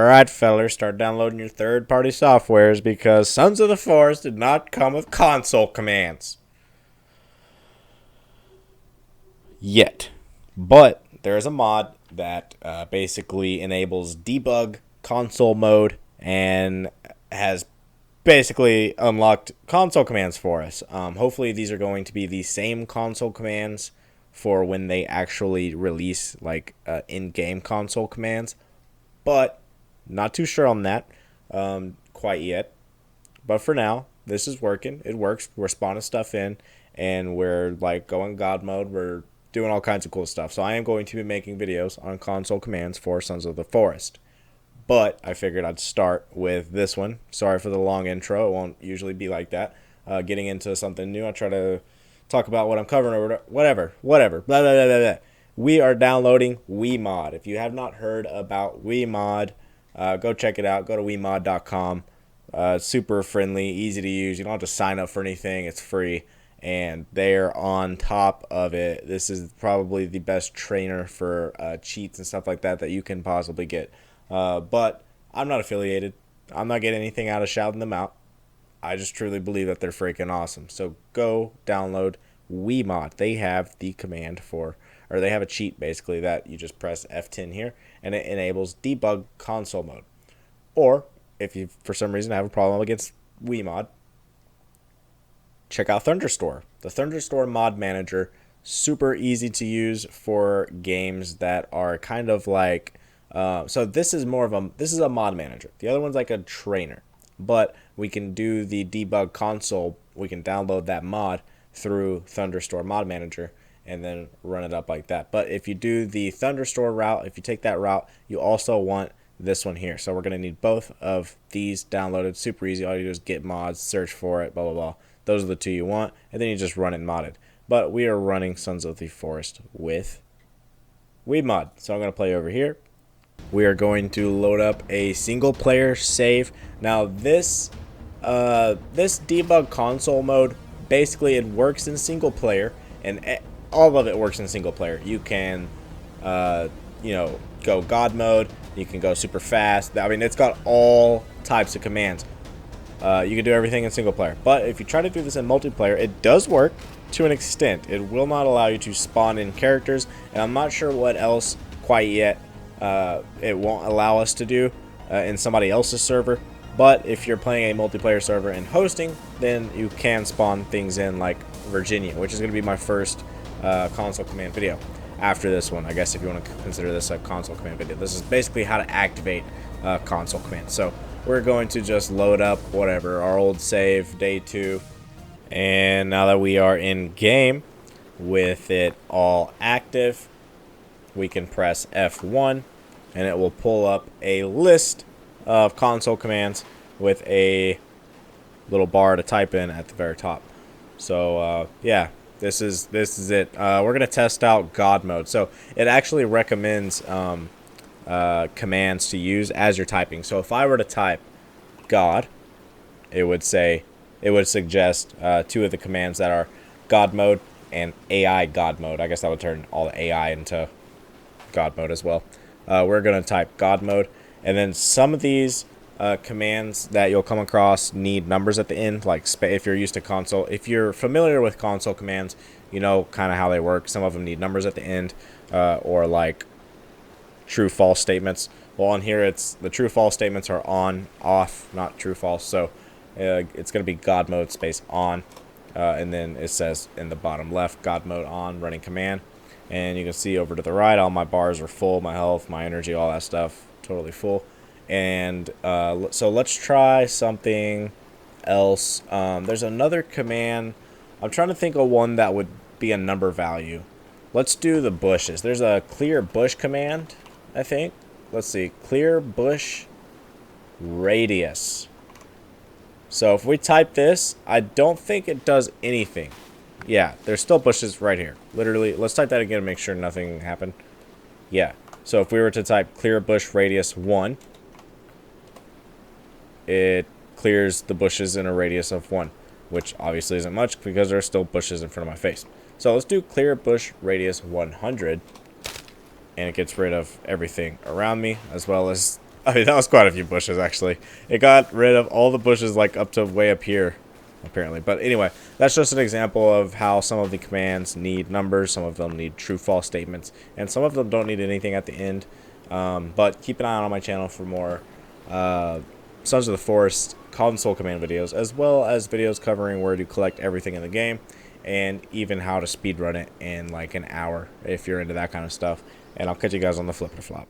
Alright, fellers, start downloading your third-party softwares because Sons of the Forest did not come with console commands. Yet. But there is a mod that basically enables debug console mode and has basically unlocked console commands for us. Hopefully these are going to be the same console commands for when they actually release like in-game console commands. But not too sure on that quite yet. But for now, this is working. It works. We're spawning stuff in, and we're like going God mode. We're doing all kinds of cool stuff. So I am going to be making videos on console commands for Sons of the Forest. But I figured I'd start with this one. Sorry for the long intro. It won't usually be like that. Getting into something new, I try to talk about what I'm covering or whatever. Blah, blah, blah, blah, blah. We are downloading WeMod. If you have not heard about WeMod, go check it out. Go to WeMod.com. Super friendly, easy to use. You don't have to sign up for anything. It's free. And they're on top of it. This is probably the best trainer for cheats and stuff like that you can possibly get. But I'm not affiliated. I'm not getting anything out of shouting them out. I just truly believe that they're freaking awesome. So go download WeMod. They have the command for, or they have a cheat basically that you just press F10 here and it enables debug console mode. Or if you for some reason have a problem against WeMod, check out Thunderstore. The Thunderstore mod manager, super easy to use for games that are kind of like so this is a mod manager. The other one's like a trainer. But we can do the debug console. We can download that mod through Thunderstore mod manager and then run it up like that. But if you do the Thunderstore route, if you take that route, you also want this one here. So we're going to need both of these downloaded. Super easy. All you do is get mods, search for it, blah, blah, blah. Those are the two you want. And then you just run it modded. But we are running Sons of the Forest with WeMod. So I'm going to play over here. We are going to load up a single player save. Now this debug console mode, basically it works in single player, and all of it works in single player. You can go God mode, you can go super fast. I mean, it's got all types of commands. You can do everything in single player. But if you try to do this in multiplayer, it does work to an extent. It will not allow you to spawn in characters, and I'm not sure what else quite yet it won't allow us to do in somebody else's server. But if you're playing a multiplayer server and hosting, then you can spawn things in like Virginia, which is going to be my first console command video after this one, I guess, if you want to consider this a console command video. This is basically how to activate console commands. So we're going to just load up whatever, our old save, day 2. And now that we are in game with it all active, we can press F1 and it will pull up a list of console commands with a little bar to type in at the very top. So yeah, this is it. We're gonna test out God mode. So it actually recommends commands to use as you're typing. So if I were to type God, it would suggest two of the commands that are God mode and AI God mode. I guess that would turn all the AI into God mode as well. We're going to type God mode, and then some of these commands that you'll come across need numbers at the end, like if you're used to console. If you're familiar with console commands, you know kind of how they work. Some of them need numbers at the end, or like true false statements. Well, on here it's the true false statements are on, off, not true false. So it's going to be God mode space on, and then it says in the bottom left God mode on, running command. And you can see over to the right, all my bars are full, my health, my energy, all that stuff, totally full. And so let's try something else. There's another command. I'm trying to think of one that would be a number value. Let's do the bushes. There's a clear bush command, I think. Let's see, clear bush radius. So if we type this, I don't think it does anything. Yeah, there's still bushes right here. Literally, let's type that again and make sure nothing happened. Yeah, so if we were to type clear bush radius 1, it clears the bushes in a radius of 1, which obviously isn't much because there are still bushes in front of my face. So let's do clear bush radius 100, and it gets rid of everything around me, as well as I mean, that was quite a few bushes, actually. It got rid of all the bushes, like, up to way up here, apparently. But anyway, that's just an example of how some of the commands need numbers, some of them need true-false statements, and some of them don't need anything at the end. But keep an eye on my channel for more Sons of the Forest console command videos, as well as videos covering where to collect everything in the game, and even how to speedrun it in, like, an hour, if you're into that kind of stuff. And I'll catch you guys on the Flip or Flop.